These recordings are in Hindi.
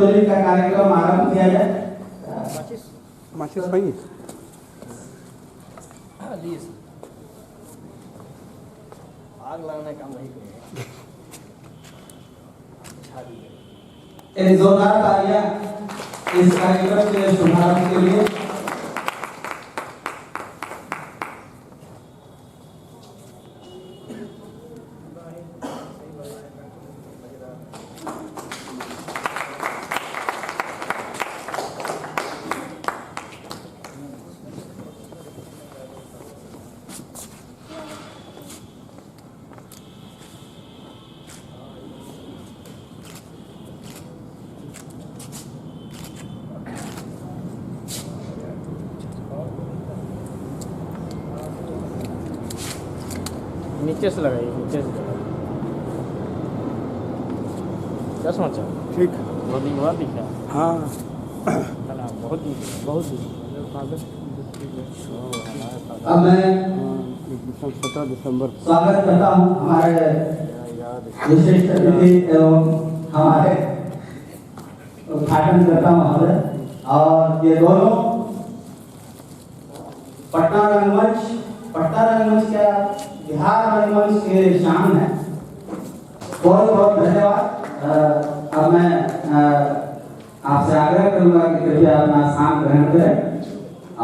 चौधरी का कार्यक्रम आरंभ किया जाए। माचिस भाई आग लगाने का नहीं करेंगे। एक जोरदार तालियां इस कार्यक्रम के शुभारंभ के लिए। नीचे से लगाइए, नीचे से क्या समाचार? ठीक बहुत दिन बाद दिखा। हाँ बहुत अब मैं 17 दिसंबर स्वागत करता हूँ हमारे विशिष्ट अतिथि एवं हमारे उद्घाटन करता महोदय। और ये दोनों पटना रंगमंच का बिहार रंगमंच के शान है। बहुत बहुत धन्यवाद। अब मैं आपसे आग्रह करूंगा कि कृपया अपना स्थान ग्रहण करें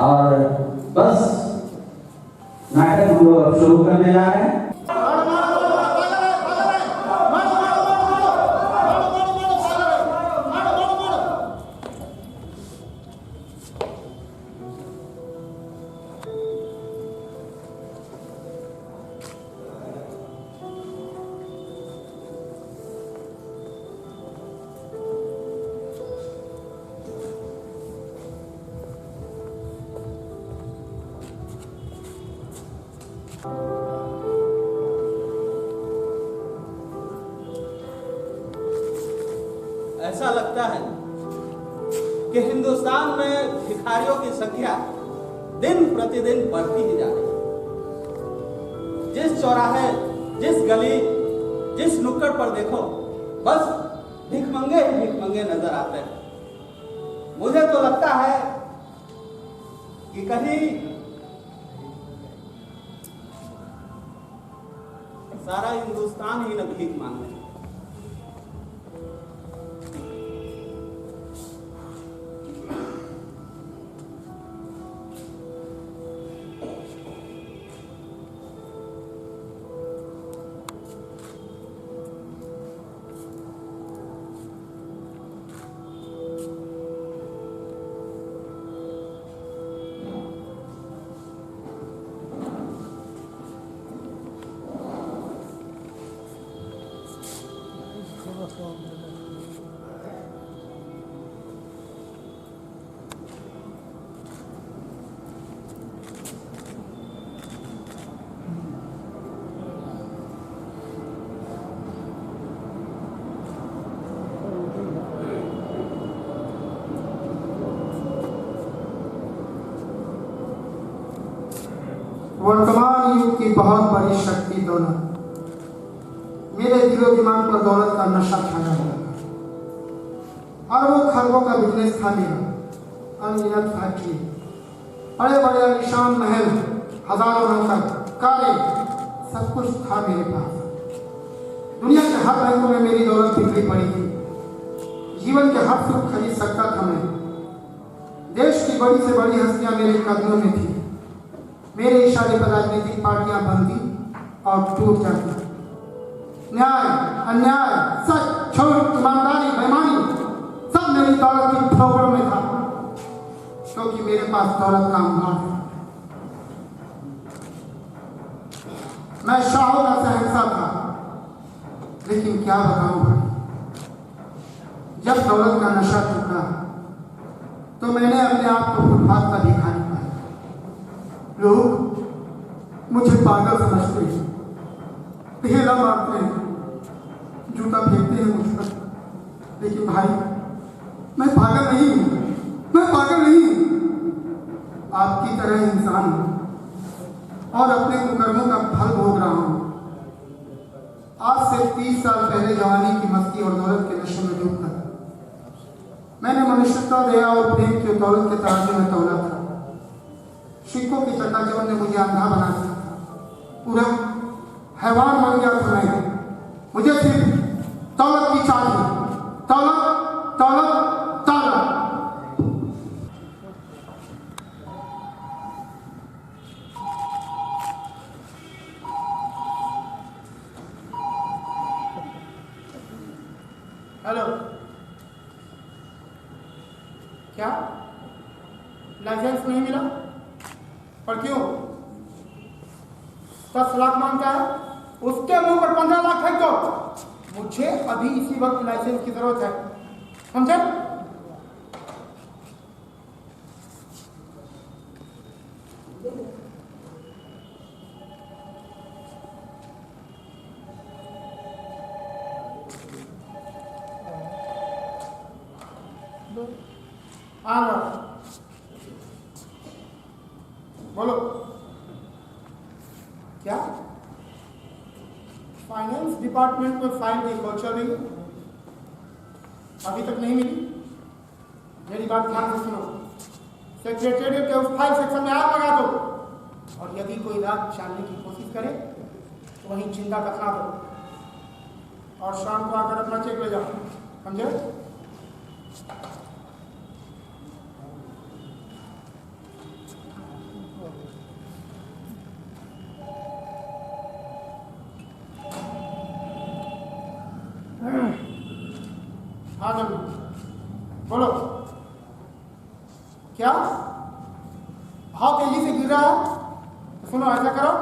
और बस नाटक हम लोग अब शुरू करने जा रहे हैं। ऐसा लगता है कि हिंदुस्तान में भिखारियों की संख्या दिन प्रतिदिन बढ़ती ही जा रही है। जिस चौराहे, जिस गली, जिस नुक्कड़ पर देखो बस भिखमंगे ही भिखमंगे नजर आते हैं। मुझे तो लगता है कि कहीं सारा हिंदुस्तान ही न भीख मांगे। वर्तमान युग की बहुत बड़ी शक्ति दौलत। मेरे दिलो दिमाग पर दौलत का नशा छाया हुआ था। अरबों खरबों का बिजनेस था मेरा, अनगिनत फैक्ट्री, बड़े बड़े आलीशान महल, हजारों नौकर, कारें, सब कुछ था मेरे पास। दुनिया के हर बैंकों में मेरी दौलत बिखरी पड़ी थी। जीवन के हर सुख खरीद सकता था मैं। देश की बड़ी से बड़ी हस्तियां मेरे कदमों में थी। मेरे इशारे पर राजनीतिक पार्टियां बनती और टूट जाती। न्याय, अन्याय, सच, झूठ, ईमानदारी, बेईमानी सब मेरी दौलत की ठोकरों में था, क्योंकि मेरे पास दौलत का अंबार था। मैं शाहों का शहंशाह था, लेकिन क्या बताऊं भाई, जब दौलत का नशा टूटा तो मैंने अपने आप को फुटपाथ का भिखारी पाया। लोग मुझे पागल समझते हैं, ढेला मारते हैं, जूता फेंकते हैं मुझ पर, लेकिन भाई मैं पागल नहीं हूँ, मैं पागल नहीं हूँ। आपकी तरह इंसान हूँ और अपने कुकर्मों का फल भोग रहा हूँ। आज से 30 साल पहले जवानी की मस्ती और दौलत के नशे में डूबकर मैंने मनुष्यता, दया और प्रेम की दौलत के तराजू में तौला था। सिक्कों की चकाचौंध ने मुझे अंधा बना दिया था, पूरा हैवान बन गया था मैं। मुझे सिर्फ दौलत की चाह थी, दौलत दौलत दौलत। हेलो, क्या लाइसेंस नहीं मिला? और क्यों? 10 लाख मांगता है, उसके मुंह पर 15 लाख फेंक दो। मुझे अभी इसी वक्त लाइसेंस की जरूरत है, समझे? हाँ, बोलो। क्या फाइनेंस डिपार्टमेंट में फाइल की खोज चल रही है? अभी तक नहीं मिली? मेरी बात ध्यान से सुनो। सेक्रेटेरिएट के उस फाइल सेक्शन में आग लगा दो, और यदि कोई रात जानने की कोशिश करे तो वहीं जिंदा दफना दो, और शाम को आकर अपना चेक ले जाओ, समझे? हाँ जल्दी बोलो। क्या भाव तेजी से गिर रहा है? तो सुनो, ऐसा करो,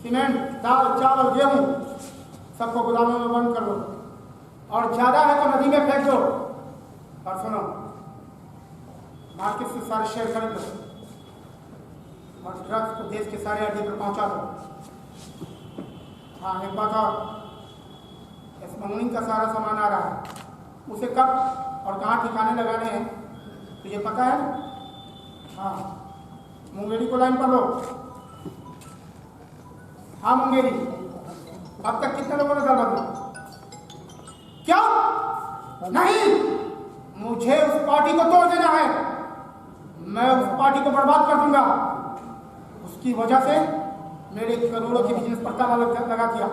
सीमेंट, दाल, चावल, गेहूं सबको गोदामों में बंद कर दो, और ज्यादा है तो नदी में फेंक दो। और सुनो, मार्केट से सारे शेयर खरीद लो, और ड्रग्स को देश के सारे अड्डे पर पहुंचा दो। हाँ, एक बात और, स्मगलिंग का सारा सामान आ रहा है, उसे कब और कहाँ ठिकाने लगाने हैं तुझे पता है? हाँ, मुंगेरी को लाइन पर लो। हाँ मुंगेरी, अब तक कितने लोगों ने दल बदला? क्या? नहीं, मुझे उस पार्टी को तोड़ देना है। मैं उस पार्टी को बर्बाद कर दूंगा। उसकी वजह से मेरे करोड़ों के बिजनेस पर ताला लगा दिया।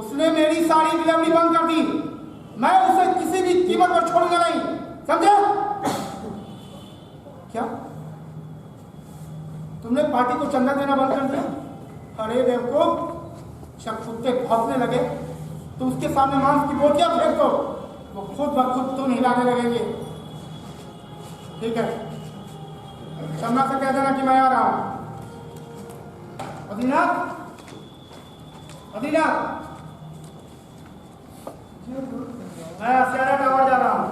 उसने मेरी सारी डिलीवरी बंद कर दी। मैं उसे किसी भी कीमत पर छोड़ूंगा नहीं, समझे? क्या तुमने पार्टी को चंदा देना बंद कर दिया? अरे बेवकूफ, जब कुत्ते भौंकने लगे तो उसके सामने मांस की बोटियां फेंक दो, वो खुद ब खुद तुम हिलाने लगेंगे। ठीक है, शर्मा से कह देना कि मैं आ रहा हूं। अदीनाथ, अदीनाथ, मैं अस्यारा टावर जा रहा हूं।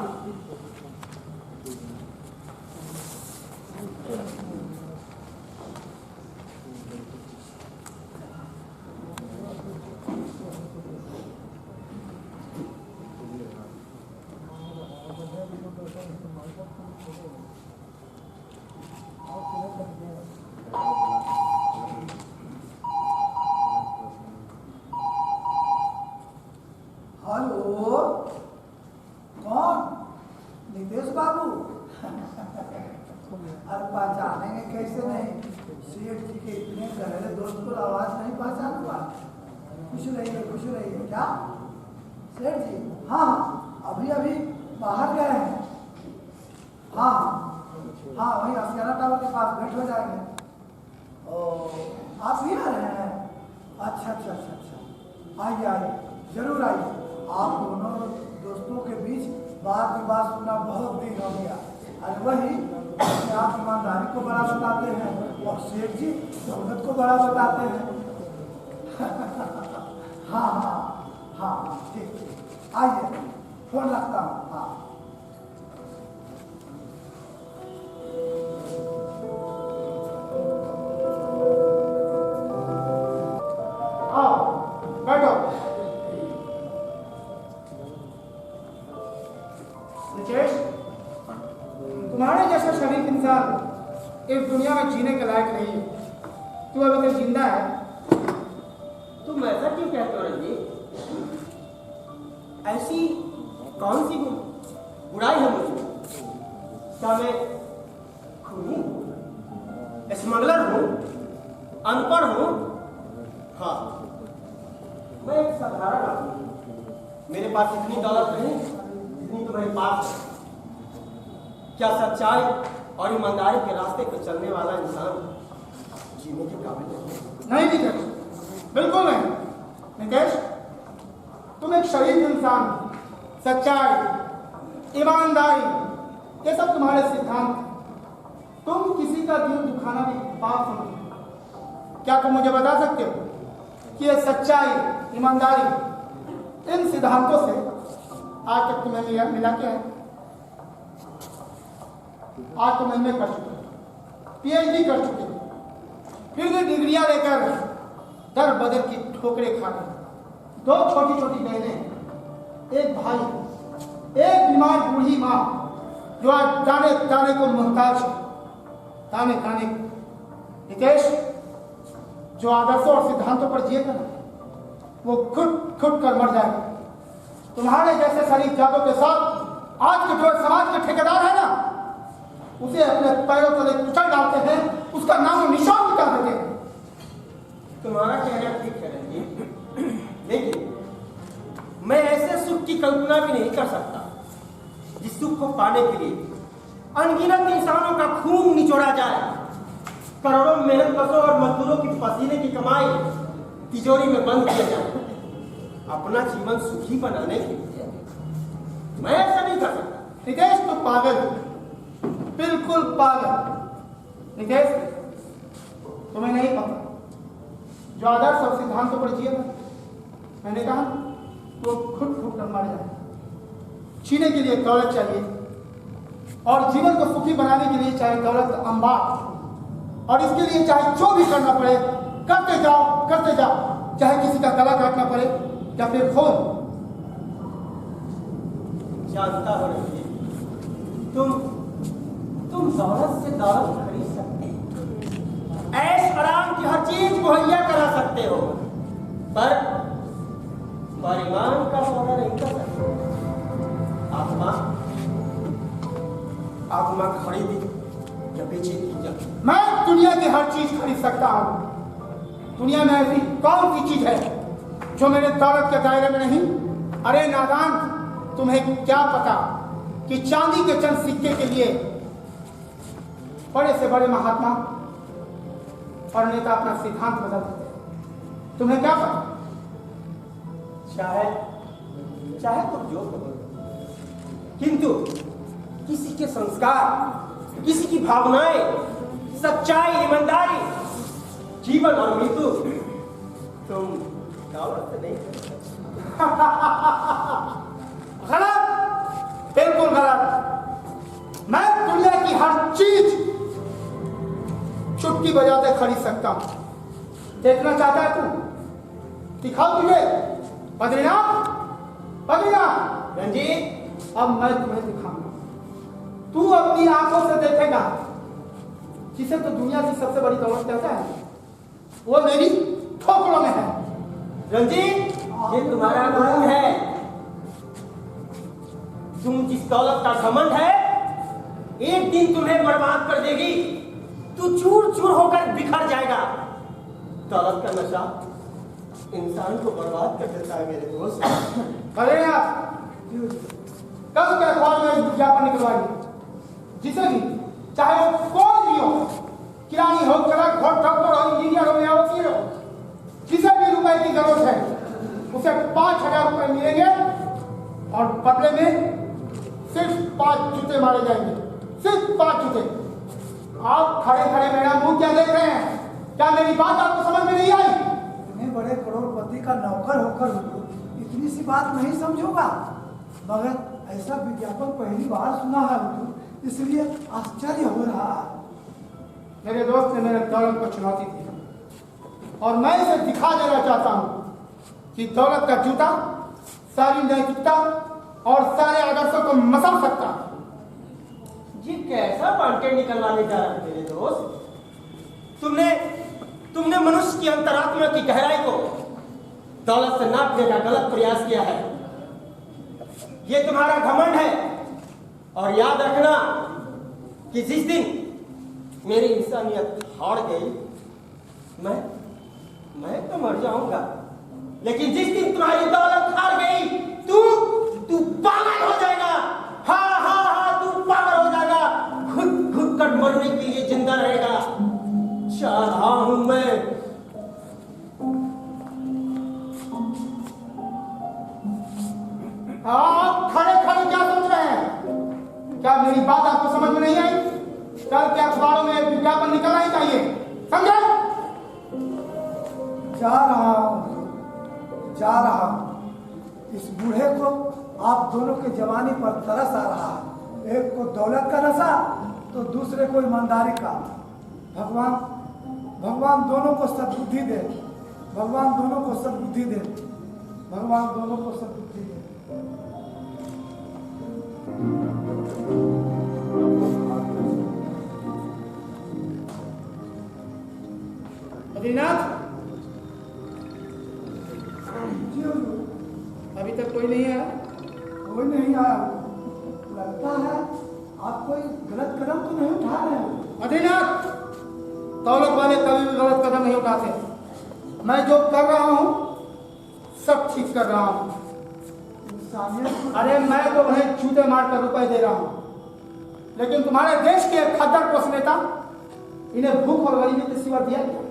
सेठ जी दौलत को बड़ा बताते हैं। हाँ हाँ हाँ, ठीक ठीक, आइए, फोन रखता हूँ। हाँ, आओ बैठो। रितेश, तुम्हारे जैसा शरीफ इंसान इस दुनिया में जीने के लायक नहीं है। तू अभी तक जिंदा है। तुम ऐसा क्यों कहते हो रंजीत? ऐसी कौन सी बुराई है मुझे? क्या मैं खूनी, स्मगलर हूँ, अनपढ़ हूँ? हाँ, मैं एक साधारण आदमी हूँ। मेरे पास इतनी दौलत नहीं जितनी तुम्हारे पास है। क्या सच्चाई और ईमानदारी के रास्ते पर चलने वाला इंसान जीने के काबिल नहीं निकेश, बिल्कुल नहीं। निकेश, तुम एक शरीफ इंसान, सच्चाई, ईमानदारी, ये सब तुम्हारे सिद्धांत हैं। तुम किसी का दिल दुखाना भी पाप समझते। क्या तुम मुझे बता सकते हो कि ये सच्चाई, ईमानदारी, इन सिद्धांतों से आज तक तुम्हें मिला क्या है? आज तुम एमए कर चुके हो, पीएचडी कर चुके हो, फिर भी डिग्रियां लेकर दर बदर की ठोकरें खा रहे। दो छोटी छोटी बहनें, एक भाई, एक बीमार बूढ़ी माँ जो आज दाने दाने को मोहताज है, दाने दाने को। निकेश, जो आदर्शों और सिद्धांतों पर जिएगा ना, वो खुद खुद कर मर जाएगा। तुम्हारे जैसे शरीफ जातों के साथ आज के जो समाज के ठेकेदार है ना, उसे अपने पैरों तले कुचल डालते हैं, उसका नाम निशान मिटा देते हैं। तुम्हारा कहना ठीक है रंजीत, लेकिन मैं ऐसे सुख की कल्पना भी नहीं कर सकता जिस सुख को पाने के लिए अनगिनत इंसानों का खून निचोड़ा जाए, करोड़ों मेहनतकशों और मजदूरों की पसीने की कमाई तिजोरी में बंद किया जाए। अपना जीवन सुखी बनाने के लिए मैं ऐसा नहीं कर सकता। निकेश, तो पागल है, बिल्कुल पागल। निकेश, तुम्हें नहीं पता जो आदर्श और सिद्धांतों पर जिएगा, मैंने कहा वो खुद खुद कर मर जाए। जीने के लिए दौलत चाहिए और जीवन को सुखी बनाने के लिए चाहे दौलत अंबार, और इसके लिए चाहे जो भी करना पड़े करते जाओ, चाहे किसी का गला काटना पड़े या फिर खून। जानता हो रही, तुम दौलत से दौलत खरीद सकते हो, ऐश आराम की हर चीज मुहैया करा सकते हो, पर ईमान का सौदा नहीं कर सकते। आत्मा खरीदी या बेची नहीं जाती। मैं दुनिया की हर चीज खरीद सकता हूँ। दुनिया में ऐसी कौन सी चीज है जो मेरे दौलत के दायरे में नहीं? अरे नादान, तुम्हें क्या पता कि चांदी के चंद सिक्के के लिए बड़े से बड़े महात्मा और नेता अपना सिद्धांत बदल देते हैं। तुम्हें क्या पता? चाहे तुम जो कहो, किंतु किसी के संस्कार, किसी की भावनाएं, सच्चाई, ईमानदारी, जीवन और मृत्यु तुम दौलत से नहीं कर सकते। गलत, बिल्कुल गलत। मैं दुनिया की हर चीज चुटकी बजाते खरीद सकता हूं। देखना चाहता है तू? दिखाओ तुझे। बद्रीनाथ, बद्रीनाथ। रंजीत, अब मैं तुम्हें दिखाऊंगा। तू अपनी आंखों से देखेगा जिसे तो दुनिया की सबसे बड़ी दौलत कहता है, वो मेरी ठोकरों में है। रंजीत, ये तुम्हारा गुण है। तुम जिस दौलत का घमंड है, एक दिन तुम्हें बर्बाद कर देगी। तू चूर चूर होकर बिखर जाएगा। दौलत का नशा इंसान को बर्बाद कर देता है मेरे दोस्त। अरे यार, कल के अखबार में विज्ञापन निकलवाइए, जिसे भी, चाहे वो कोई भी हो, किरानी हो, क्लर्क हो, डॉक्टर हो, इंजीनियर हो या वकील हो, जिसे भी रुपए की जरूरत है उसे 5,000 रुपए मिलेंगे और बदले में सिर्फ 5 जूते मारे जाएंगे। सिर्फ 5 जूते। आप खड़े खड़े मेरा मुंह क्या देख रहे हैं? क्या मेरी बात आपको समझ में नहीं आई? तुम्हें बड़े करोड़पति का नौकर होकर इतनी सी बात नहीं समझोगा, मगर ऐसा विज्ञापन पहली बार सुना है, इसलिए आश्चर्य हो रहा है। मेरे दोस्त ने मेरे दौलत को चुनौती दी और मैं इसे दिखा देना चाहता हूं कि दौलत का जूता सारी नैतिकता और सारे आदर्शों को मसल सकता है। ये कैसा बांटे निकलवाने जा रहे मेरे दोस्त? तुमने मनुष्य की अंतरात्मा की गहराई को दौलत से नापने का गलत प्रयास किया है। ये तुम्हारा घमंड है। और याद रखना कि जिस दिन मेरी इंसानियत हार गई, मैं तो मर जाऊंगा, लेकिन जिस दिन तुम्हारी दौलत हार गई, तू पागल हो जाएगा। हाँ, तू पागल हो जाएगा, घुट कर मरने के लिए जिंदा रहेगा। चाह रहा हूं मैं। आप खड़े खड़े क्या सोच रहे हैं? क्या मेरी बात आपको समझ में नहीं आई? कल के अखबारों में विज्ञापन निकलना ही चाहिए, समझे? जा रहा हूं। इस बूढ़े को आप दोनों के जवानी पर तरस आ रहा है। एक को दौलत का नशा तो दूसरे को ईमानदारी का। भगवान दोनों को सद्बुद्धि दे। भगवान दोनों को सद्बुद्धि दे। भगवान दोनों को सद्बुद्धि दे। बद्रीनाथ, अभी तक कोई नहीं आया? कोई नहीं आया। लगता है आप कोई गलत कदम तो नहीं उठा रहे हो। बद्रीनाथ, दौलत वाले कभी भी गलत कदम नहीं उठाते। मैं जो कर रहा हूँ सब ठीक कर रहा हूँ। अरे मैं तो उन्हें चूते मार कर रुपए दे रहा हूँ, लेकिन तुम्हारे देश के खद्दर पोष नेता इन्हें भूख और गरीबी के सिवा दिया क्या?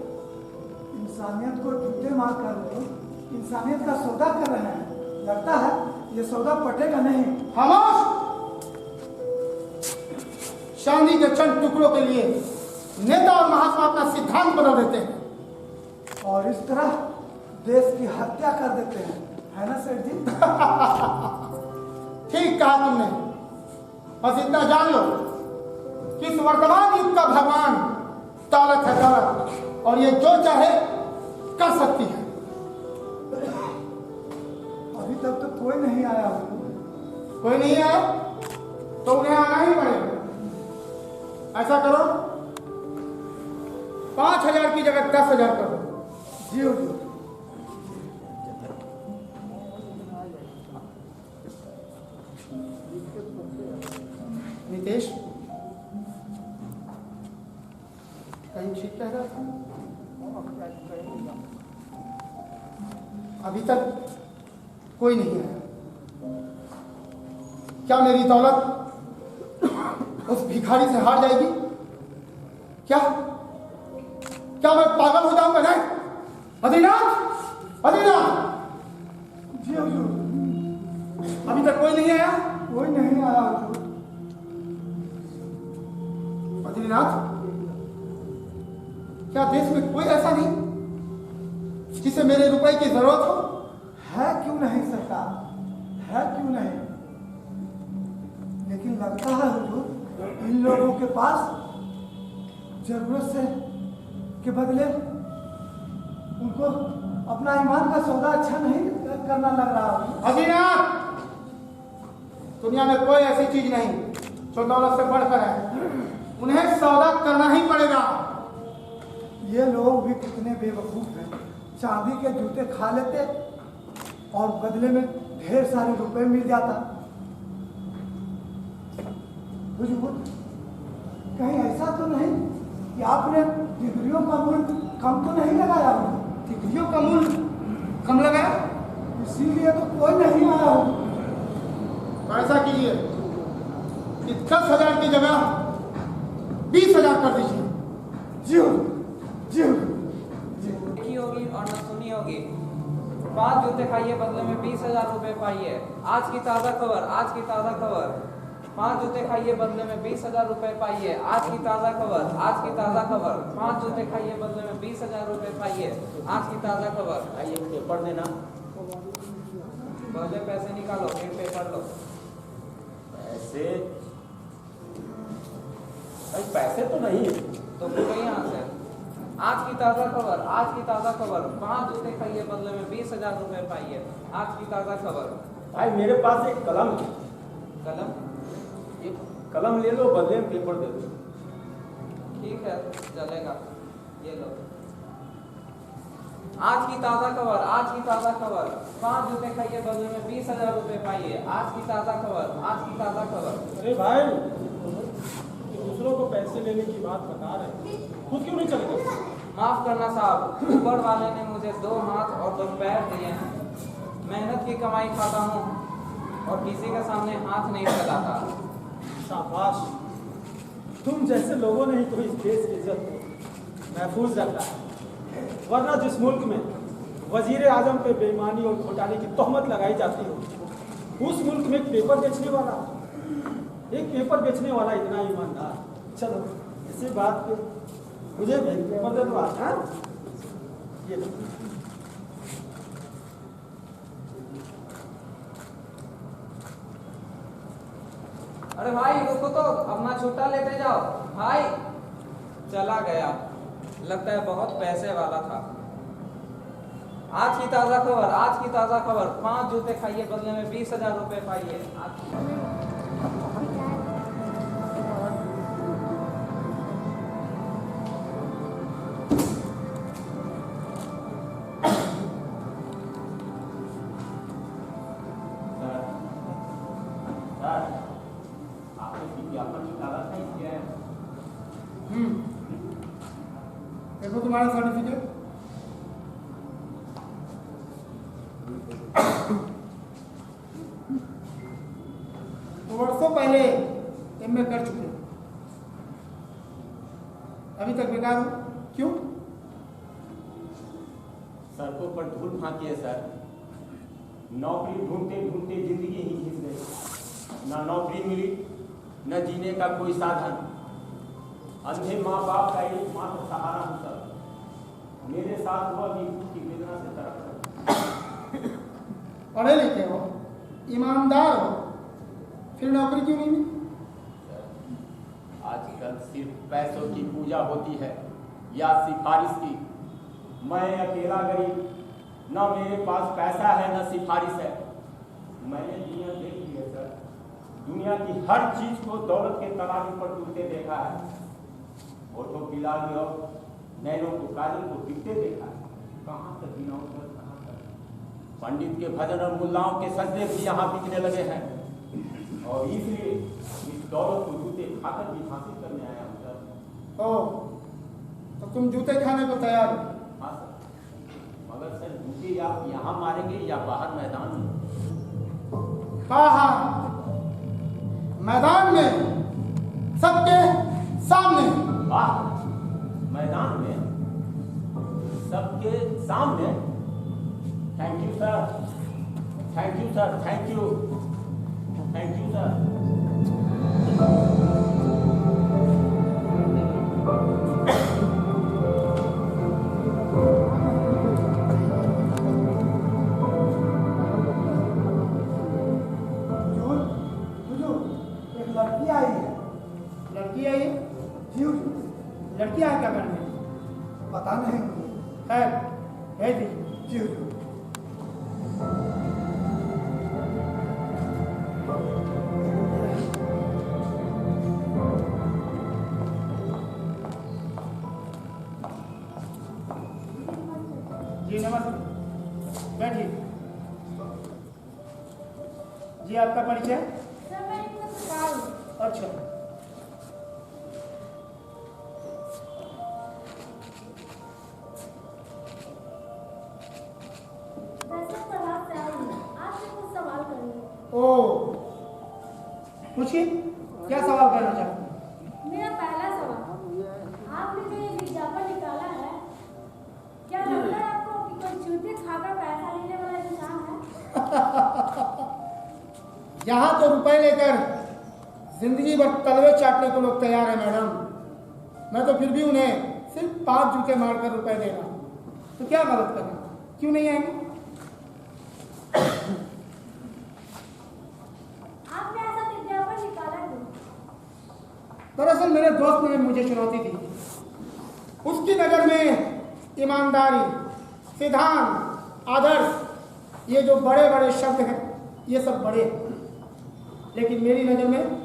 इंसानियत को जूते मार कर इंसानियत का सौदा कर रहे हैं। लगता है ये सौदा पटेगा नहीं। खामोश! चांदी के चंद टुकड़ों के लिए नेता और महात्मा अपना सिद्धांत बदल देते हैं और इस तरह देश की हत्या कर देते हैं, है ना सेठ जी? ठीक कहा तुमने। बस इतना जान लो कि इस वर्तमान युग का भगवान दौलत है, दौलत, और ये जो चाहे कर सकती है। अभी तक तो कोई नहीं आया। कोई नहीं आया तो उन्हें आना ही पड़ेगा। ऐसा करो, 5,000 की जगह 10,000 करो। जी हुजूर। नितेश, कहीं ठीक कह रहा था? अभी तक कोई नहीं आया। क्या मेरी दौलत उस भिखारी से हार जाएगी? क्या मैं पागल हो जाऊंगा? नहीं। बद्रीनाथ, जी हुजूर। अभी तक कोई नहीं आया? कोई नहीं आया हुजूर। बद्रीनाथ, क्या देश में कोई ऐसा नहीं जिसे मेरे रुपए की जरूरत हो? है क्यों नहीं सरकार, है क्यों नहीं। लेकिन लगता है हुजूर इन लोगों के पास जरूरत से के बदले उनको अपना ईमान का सौदा अच्छा नहीं करना लग रहा है। बद्रीनाथ, दुनिया में कोई ऐसी चीज नहीं जो दौलत से बढ़कर है। उन्हें सौदा करना ही पड़ेगा। ये लोग भी कितने बेवकूफ हैं। चांदी के जूते खा लेते और बदले में ढेर सारे रुपए मिल जाता। हुजूर, कहीं ऐसा तो नहीं कि आपने डिग्रियों का मूल्य कम तो नहीं लगाया हो? डिग्रियों का मूल्य कम लगाया? इसीलिए तो कोई नहीं आया हो। तो ऐसा कीजिए कि 10,000 की जगह 20,000 कर दीजिए। जी जी देखी होगी और न सुनी होगी। 5 जूते खाइए बदले में 20,000 रुपए पाइए। आज की ताज़ा खबर, आज की ताज़ा खबर। 5 जूते खाइए बदले में 20,000 रुपए पाइए। आज की ताज़ा खबर, आज की ताज़ा खबर। 5 जूते खाइए बदले में 20,000 रुपए पाइए। आज की ताज़ा खबर। आइए पेपर देना। पहले पैसे निकालो, फिर पेपर लो। पैसे तो नहीं है। तो फिर यहाँ से आज की ताज़ा खबर, आज की ताज़ा खबर। 5 जूते खाइए बदले में 20,000 रुपए पाइए। आज की ताज़ा खबर। भाई मेरे पास एक कलम है। कलम? एक कलम ले लो, बदले में पेपर दे दो। ठीक है, चलेगा। ये लो। आज की ताज़ा खबर, आज की ताज़ा खबर, 5 जूते खाइए बदले में 20,000 रुपए पाइए। आज की ताज़ा खबर, आज की ताज़ा खबर। अरे भाई, दूसरों को पैसे लेने की बात बता रहे, खुद क्यों नहीं चल गए? माफ करना साहब, ऊपर वाले ने मुझे 2 हाथ और 2 पैर दिए हैं। मेहनत की कमाई खाता हूँ और किसी के सामने हाथ नहीं फैलाता। शाबाश, तुम जैसे लोगों ने ही तो इस देश की इज्जत को महफूज रखा है। वरना जिस मुल्क में वजीर आजम पे बेईमानी और घोटाले की तोहमत लगाई जाती हो, उस मुल्क में एक पेपर बेचने वाला इतना ईमानदार। चलो इसी बात पे मुझे भी पेपर दे दो। हाँ, ये लो। अरे भाई रुको तो, अपना छुट्टा लेते जाओ। भाई चला गया, लगता है बहुत पैसे वाला था। आज की ताज़ा खबर, आज की ताज़ा खबर, 5 जूते खाइए बदले में 20,000 रुपए पाइए। देखो तुम्हारा सर्टिफिकेट। वर्षों पहले एमए कर चुके, अभी तक बेकार हो क्यों? सड़कों पर धूल फांकी है सर। नौकरी ढूंढते ढूंढते जिंदगी ही घिस गई। ना नौकरी मिली, न जीने का कोई साधन। अंधे माँ बाप का एकमात्र सहारा हूँ सर। मेरे साथ हुआ भी की वेदना से तरफ। पढ़े लिखे हो, ईमानदार हो, फिर नौकरी क्यों नहीं मिली? आजकल सिर्फ पैसों की पूजा होती है या सिफारिश की। मैं अकेला गरीब, न मेरे पास पैसा है न सिफारिश है। मैंने दुनिया देख ली है सर। दुनिया की हर चीज को दौलत के तराजू पर टूटते देखा है। ऑटो पिला लो, नैनों को काजल को बिकते देखा है। कहाँ तक गिनाऊं सर, कहाँ तक? पंडित के भजन और मुल्लाओं के सजदे भी यहाँ बिकने लगे हैं। और इसलिए इस दौलत को जूते खाकर भी हासिल करने आया हूँ सर। ओ, तो तुम जूते खाने को तैयार हो? हाँ सर, मगर सर जूते आप यहाँ मारेंगे या बाहर मैदान में? हाँ, मैदान में, सबके सामने। वाह, मैदान में सबके सामने। Thank you sir, thank you sir, thank you, thank you sir. एक लड़की आई है। लड़की आई है? जी लड़की आई क्या करने? पता नहीं। खैर, भेज दीजिए। जी हुजूर। जी नमस्ते, बैठिए। जी आपका परिचय? सर मैं इनको सरकार हूँ। अच्छा, दरअसल प्रभात से आई हूँ, आपसे कुछ सवाल करेंगे। ओ, पूछिए, क्या सवाल करना चाहते हैं? मेरा पहला सवाल, आपने जो ये विज्ञापन निकाला है, क्या लगता है आपको कि कोई जूते खाकर पैसा लेने वाला इंसान है? यहाँ तो रुपए लेकर जिंदगी भर तलवे चाटने को लोग तैयार है मैडम। मैं तो फिर भी उन्हें सिर्फ 5 जूते मारकर रुपए दे रहा हूँ। तो क्या गलत कर रहा हूँ? क्यों नहीं आएंगे? आपने ऐसा विज्ञापन निकाला क्यों? दरअसल मेरे दोस्त ने मुझे चुनौती दी। उसकी नज़र में ईमानदारी, सिद्धांत, आदर्श, ये जो बड़े बड़े शब्द हैं, ये सब बड़े हैं। लेकिन मेरी नज़र में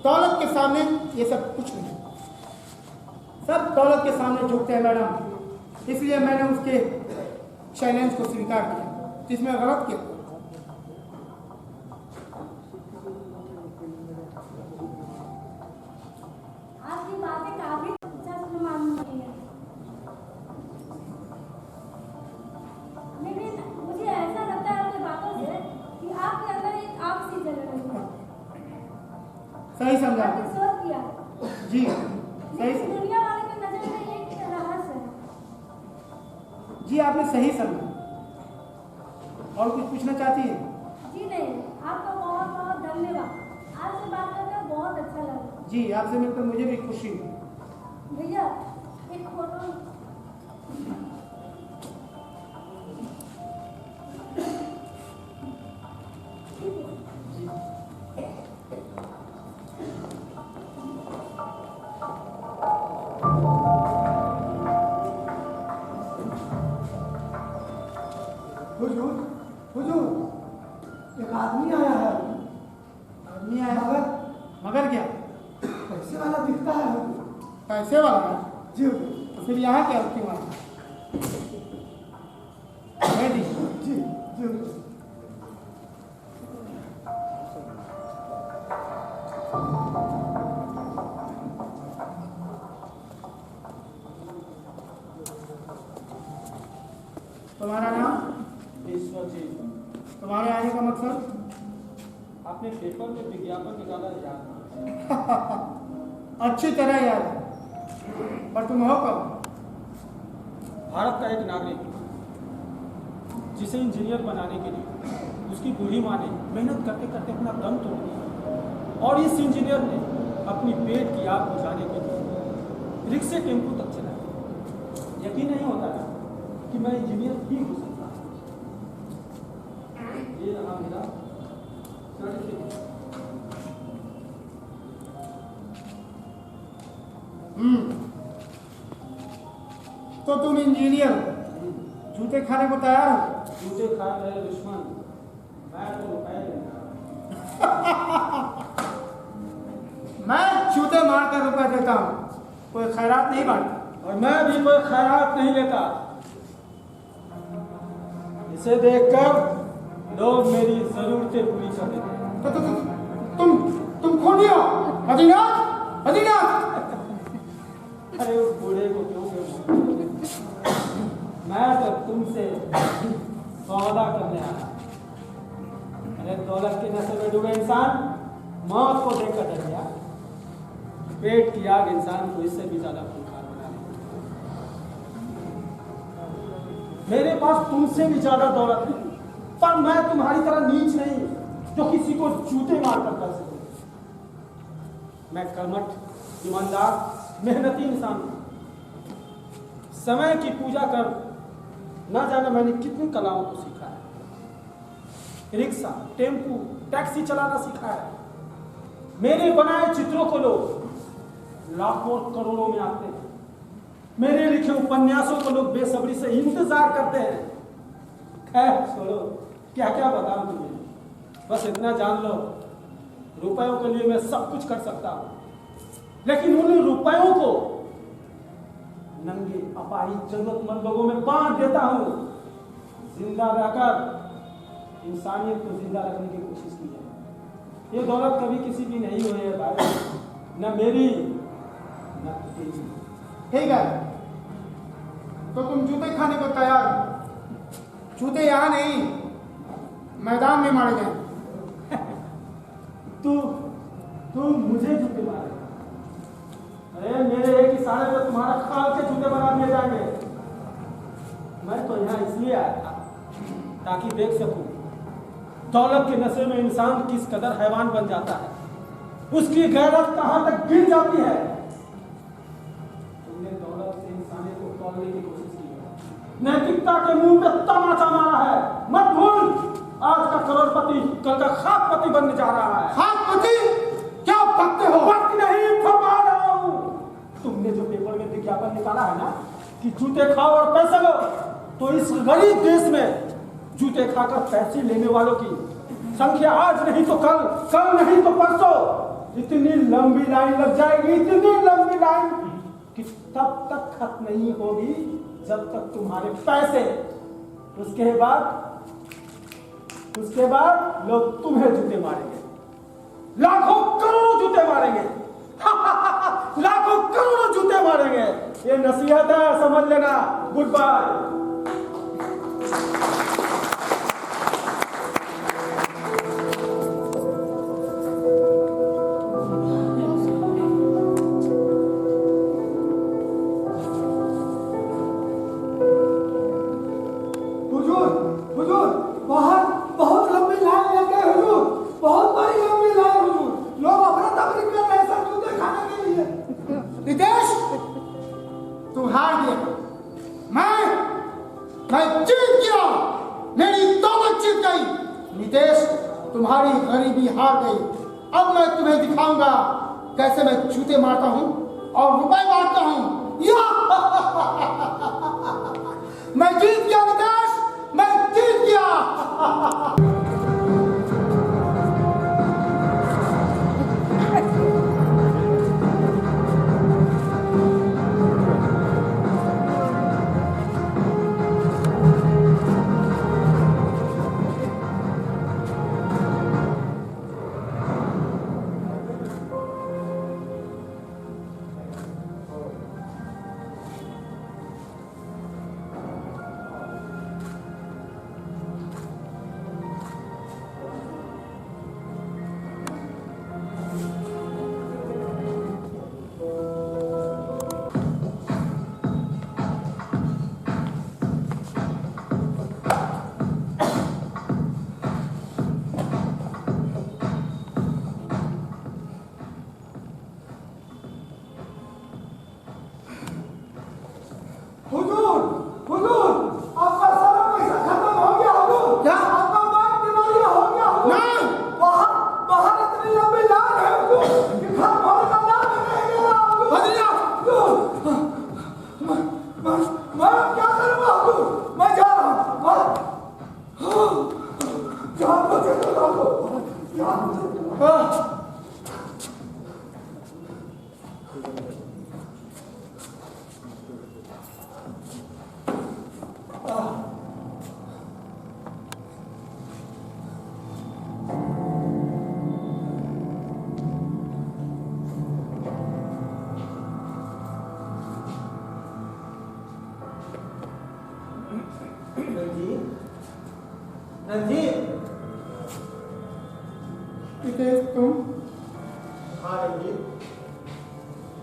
दौलत के सामने ये सब कुछ नहीं। सब दौलत के सामने झुकते हैं मैडम। इसलिए मैंने उसके चैलेंज को स्वीकार किया, जिसमें गलत किया। आपकी बातें काफी सच मानती हैं, लेकिन मुझे ऐसा लगता है आपकी बातों से कि आपके अंदर एक आग सी जल रही है। सही समझा आपने सोच किया जी, सही लेकिन दुनिया वाले की नजर में एक रहस्य है। जी, आपने सही समझा। और कुछ पूछना चाहती है? जी नहीं, आपका बहुत बहुत धन्यवाद। आपसे बात करके बहुत अच्छा लगा। जी, आपसे मिलकर मुझे भी खुशी हुई। भैया एक फोटो। हुजूर, हुजूर, एक आदमी आया है। आदमी आया? मगर क्या? पैसे वाला दिखता है हुजूर। पैसे वाला है? जी हुजूर। तो फिर यहाँ क्या क्यों आया? जी जी जी हुजूर। तुम्हारा नाम? विश्वजीत। तुम्हारे आने का मकसद? आपने पेपर में विज्ञापन निकाला याद? अच्छी तरह याद है, पर तुम हो कब? भारत का एक नागरिक जिसे इंजीनियर बनाने के लिए उसकी बूढ़ी माँ ने मेहनत करते करते अपना दम तोड़ दिया, और इस इंजीनियर ने अपनी पेट की आग बुझाने के लिए रिक्शे टेम्पू तक चलाया। यकीन नहीं होता था कि मैं इंजीनियर भी हो सकता हूँ। ये रहा मेरा सर्टिफिकेट। तो तुम इंजीनियर हो, जूते खाने को तैयार हो? जूते खा रहे दुश्मन, मैं तो रुपए देता। मैं जूते मारकर रुपए देता हूँ, कोई खैरात नहीं बांटता। और मैं भी कोई खैरात नहीं लेता। इसे देखकर लोग मेरी जरूरतें पूरी कर देते हैं। तुम खूनी हो? अदीनाथ, अदीनाथ! अरे उस बूढ़े को क्यों बेवकूफ? मैं तो तुमसे सौदा करने आया। अरे दौलत के नशे में डूबे इंसान मौत को देखकर डर गया। पेट की आग इंसान को इससे भी ज्यादा खूंखार बना देती। मेरे पास तुमसे भी ज्यादा दौलत है, पर मैं तुम्हारी तरह नीच नहीं जो किसी को जूते मारकर कर सके। मैं कर्मठ, ईमानदार, मेहनती इंसान हूं। समय की पूजा कर ना जाने मैंने कितनी कलाओं को सीखा है। रिक्शा, टेम्पू, टैक्सी चलाना सीखा है। मेरे बनाए चित्रों को लोग लाखों करोड़ों में आते हैं। मेरे लिखे उपन्यासों को लोग बेसब्री से इंतजार करते हैं। खैर छोड़ो, क्या क्या बताऊं तुम्हें, बस इतना जान लो, रुपयों के लिए मैं सब कुछ कर सकता हूं, लेकिन उन रुपयों को नंगे अपाहिज जरूरतमंद लोगों में बांट देता हूं। जिंदा रहकर इंसानियत को जिंदा रखने की कोशिश की है। ये दौलत कभी किसी की नहीं हुई है भाई, न मेरी न तेरी। ठीक है, तो तुम जूते खाने को तैयार हो? जूते यहाँ नहीं, मैदान में मारे जाएं। तू मुझे जूते मारे? अरे मेरे एक इशारे पे तुम्हारा खाल के जूते बना दिए जाएंगे। मैं तो यहाँ इसलिए आया था ताकि देख सकूं दौलत के नशे में इंसान किस कदर हैवान बन जाता है, उसकी गैरत कहां तक गिर जाती है। तुमने दौलत से इंसानियत को तोड़ने की कोशिश की है, नैतिकता के मुंह पे तमाचा मारा है। मत भूल, आज का करोड़पति कल का खाकपति बनने जा रहा है। खाकपति? क्या बकते हो? वक्त नहीं, फरमा रहा हूं। तुमने जो पेपर में विज्ञापन निकाला है ना कि जूते खाओ और पैसे लो, तो इस गरीब देश में जूते खाकर पैसे लेने वालों की संख्या आज नहीं तो कल, कल नहीं तो परसों इतनी लंबी लाइन लग जाएगी, इतनी लंबी लाइन कि तब तक खत्म नहीं होगी जब तक तुम्हारे पैसे उसके बाद लोग तुम्हें जूते मारेंगे, लाखों करोड़ों जूते मारेंगे। लाखों करोड़ों जूते मारेंगे। ये नसीहत है, समझ लेना। Good bye. तुम्हारी गरीबी हार गई। अब मैं तुम्हें दिखाऊंगा कैसे मैं जूते मारता हूं और रुपए मारता हूं। या मैं जीत गया नितेश, मैं जीत गया।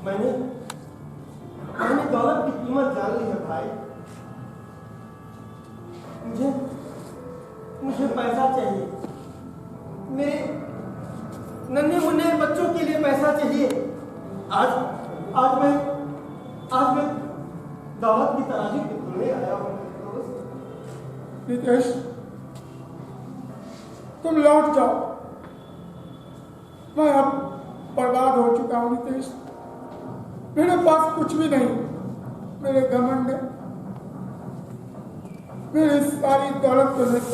मैंने दौलत की कीमत जान ली है भाई। मुझे पैसा चाहिए, मेरे नन्हे मुन्ने बच्चों के लिए पैसा चाहिए। आज मैं दौलत की तराजू की तुलने आया हूँ। नितेश, तुम लौट जाओ। मैं अब बर्बाद हो चुका हूँ नितेश। मेरे पास कुछ भी नहीं। मेरे घमंड ने मेरी सारी दौलत को नष्ट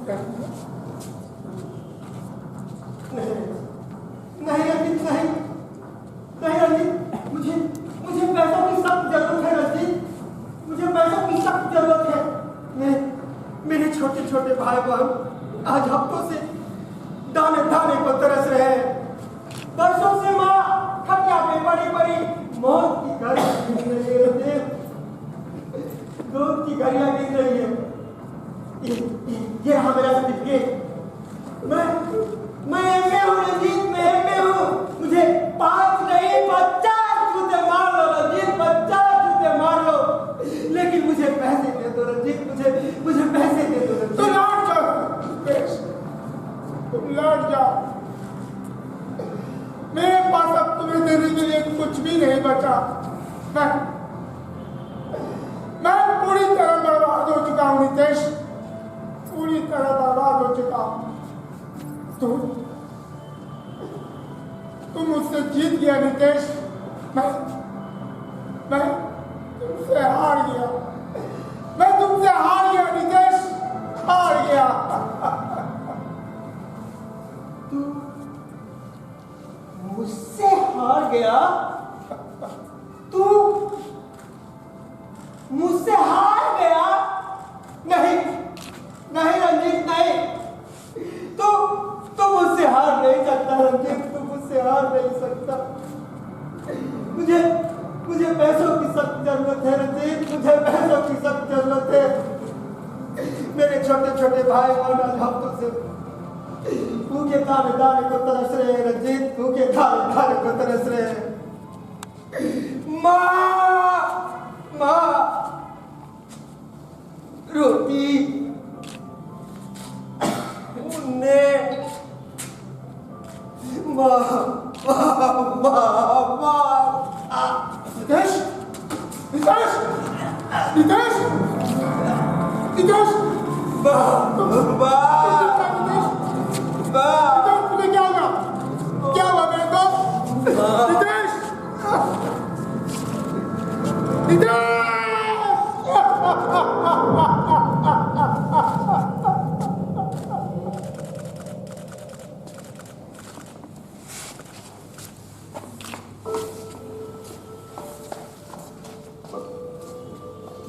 कर दिया। नहीं रंजीत, नहीं रंजीत, मुझे पैसों की सख्त जरूरत है रंजीत, मुझे पैसों की सख्त जरूरत है। मेरे छोटे छोटे भाई बहन आज हफ्तों से दाने दाने को तरस रहे हैं। बरसों से माँ खटिया पे पड़ी मौत की घड़ियां गिर रही है, दूध की घड़ियां गिर रही है। ये रहा मेरा सर्टिफिकेट। मैं एमए हूँ रंजीत, मैं एमए हूँ। मुझे 5 नहीं 50 जूते मार लो रंजीत, 50 जूते मार लो, लेकिन मुझे पैसे दे दो रंजीत, मुझे पैसे दे दो रंजीत। तो लौट जाओ, तुम लौट जाओ। मेरे पास अब तुम्हें देने के लिए कुछ भी नहीं बचा। मैं पूरी तरह बर्बाद हो चुका हूँ नितेश, पूरी तरह बर्बाद हो चुका हूँ। तुम मुझसे जीत गया नितेश। मैं तुमसे हार गया। मैं तुमसे हार गया नितेश, हार गया। मुझसे हार गया? तू मुझसे हार गया? नहीं सकता रंजीत, तू मुझसे हार नहीं सकता। मुझे पैसों की सख्त जरूरत है रंजीत, मुझे पैसों की सख्त जरूरत है। मेरे छोटे छोटे भाई बहन आज हफ्तों से भूखे दाने दाने को तरस रहे हैं रंजीत, भूखे दाने दाने को तरस रहे हैं। माँ रोटी मुन्ने माँ नितेश नितेश नितेश नितेश तुझे क्या हुआ? क्या हुआ मेरे को? नितेश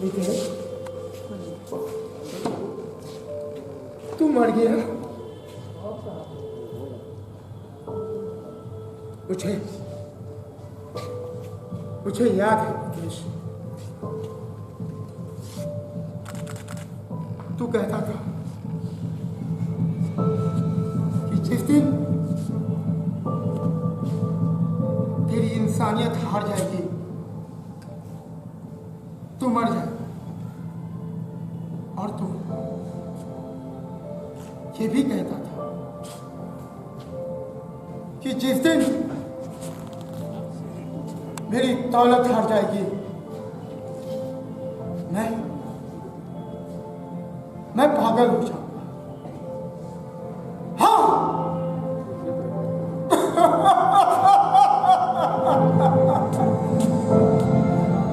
नितेश तू मर गया? मुझे याद है नितेश, तू कहता था कि जिस दिन तेरी इंसानियत हार जाएगी तू मर जाए, और तू ये भी कहता था कि जिस दिन मेरी दौलत हार जाएगी मैं पागल हो जाऊंगा। हाँ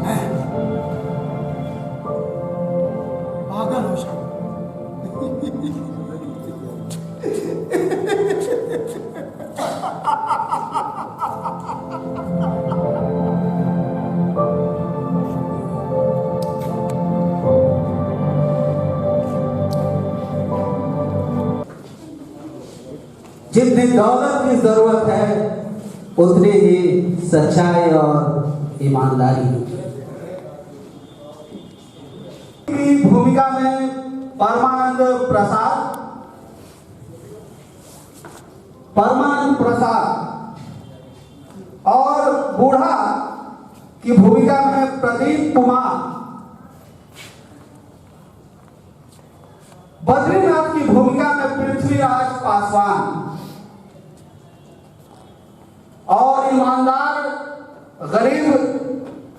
मैं पागल हो जाऊंगा। जितनी दौलत की जरूरत है उतनी ही सच्चाई और ईमानदारी की भूमिका में परमानंद प्रसाद और बूढ़ा की भूमिका में प्रदीप कुमार, बद्रीनाथ की भूमिका में पृथ्वीराज पासवान और ईमानदार गरीब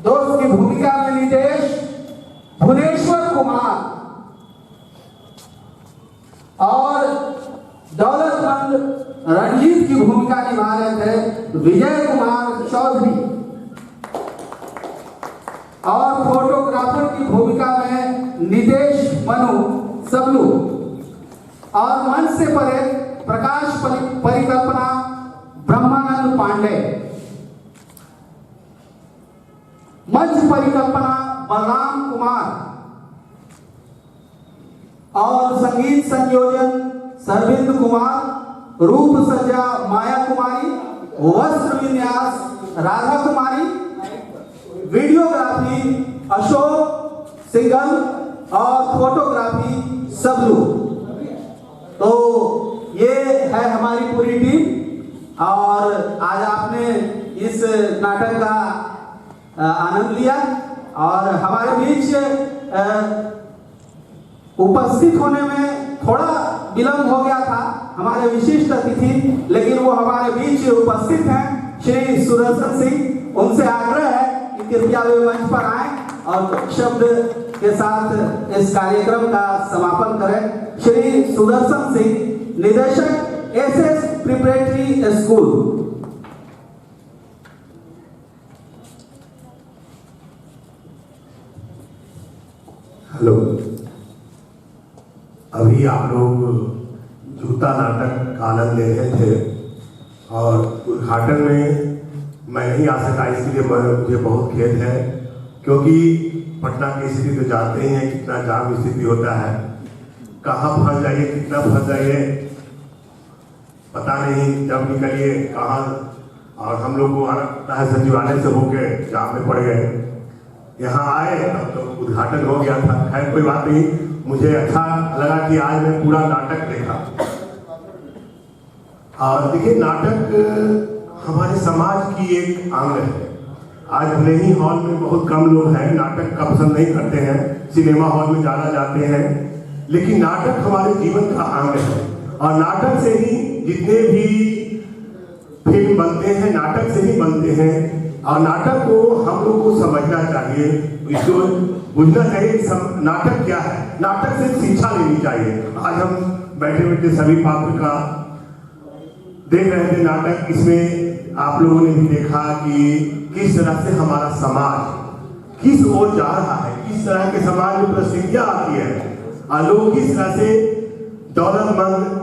दोस्त की भूमिका में नितेश भुवनेश्वर कुमार और दौलतमंद रंजीत की भूमिका निभा रहे थे विजय कुमार चौधरी और फोटोग्राफर की भूमिका में नितेश मनु सबलू और मंच से परे प्रकाश परिकल्पना ब्रह्मानंद पांडे, मंच परिकल्पना बलराम कुमार और संगीत संयोजन सरविंद कुमार, रूप सज्जा माया कुमारी, वस्त्र विन्यास राधा कुमारी, वीडियोग्राफी अशोक सिंगल और फोटोग्राफी सबलू। तो ये है हमारी पूरी टीम और आज आपने इस नाटक का आनंद लिया और हमारे बीच उपस्थित होने में थोड़ा विलंब हो गया था हमारे विशिष्ट अतिथि, लेकिन वो हमारे बीच उपस्थित हैं श्री सुदर्शन सिंह। उनसे आग्रह है कि कृपया वे मंच पर आए और शब्द के साथ इस कार्यक्रम का समापन करें। श्री सुदर्शन सिंह, निदेशक SS प्रिपरेटरी स्कूल। हेलो, अभी आप लोग जूता नाटक का आनंद ले रहे थे और उद्घाटन में मैं नहीं आ सका, इसलिए मुझे बहुत खेद है, क्योंकि पटना की स्थिति तो जानते ही हैं कितना जाम स्थिति होता है, कहाँ फंस जाइए कितना फंस जाइए पता नहीं जब निकलिए कहाँ, और हम लोग को आना पड़ता है सचिवालय से होके जाम में पड़ गए। यहाँ आए तब तो उद्घाटन हो गया था। खैर कोई बात नहीं, मुझे अच्छा लगा कि आज मैं पूरा नाटक देखा। और देखिए, नाटक हमारे समाज की एक अंग है। आज भले ही हॉल में बहुत कम लोग हैं, नाटक का पसंद नहीं करते हैं, सिनेमा हॉल में ज़्यादा जाते हैं, लेकिन नाटक हमारे जीवन का अंग है। और नाटक से ही जितने भी फिल्म बनते हैं, नाटक से ही बनते हैं। और नाटक को हम लोग को समझना चाहिए, इसको बुझना चाहिए कि नाटक क्या है। नाटक से शिक्षा लेनी चाहिए। आज हम बैठे बैठे सभी पात्र का देख रहे थे नाटक। इसमें आप लोगों ने भी देखा कि किस तरह से हमारा समाज किस ओर जा रहा है, किस तरह के समाज में प्रसिद्धियां आती है और लोग किस तरह से दौलतमंद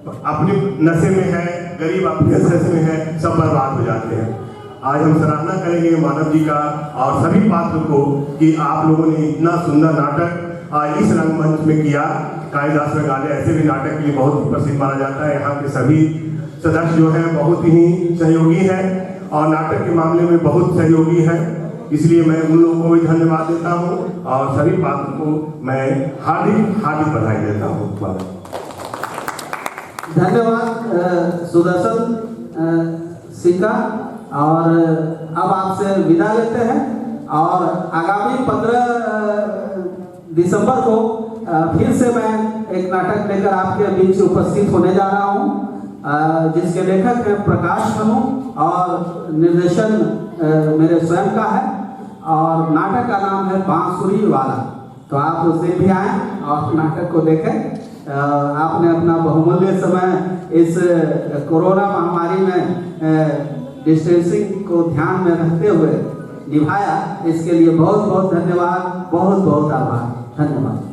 अपने नशे में है, गरीब अपने नशे में है, सब बर्बाद हो जाते हैं। आज हम सराहना करेंगे मानव जी का और सभी पात्र को कि आप लोगों ने इतना सुंदर नाटक आज इस रंगमंच में किया। कालिदास मेघालय ऐसे भी नाटक के लिए बहुत प्रसिद्ध माना जाता है। यहाँ के सभी सदस्य जो हैं बहुत ही सहयोगी हैं और नाटक के मामले में बहुत सहयोगी हैं। इसलिए मैं उन लोगों को भी धन्यवाद देता हूँ और सभी पात्र को मैं हार्दिक हार्दिक बधाई देता हूँ। धन्यवाद सुदर्शन सिंह का। और अब आपसे विदा लेते हैं और आगामी 15 दिसंबर को फिर से मैं एक नाटक लेकर आपके बीच उपस्थित होने जा रहा हूं, जिसके लेखक हैं प्रकाश मनु और निर्देशन मेरे स्वयं का है। और नाटक का नाम है बांसुरी वाला। तो आप उसे भी आएँ और नाटक को देखें। आपने अपना बहुमूल्य समय इस कोरोना महामारी में डिस्टेंसिंग को ध्यान में रखते हुए निभाया, इसके लिए बहुत बहुत धन्यवाद, बहुत बहुत आभार। धन्यवाद।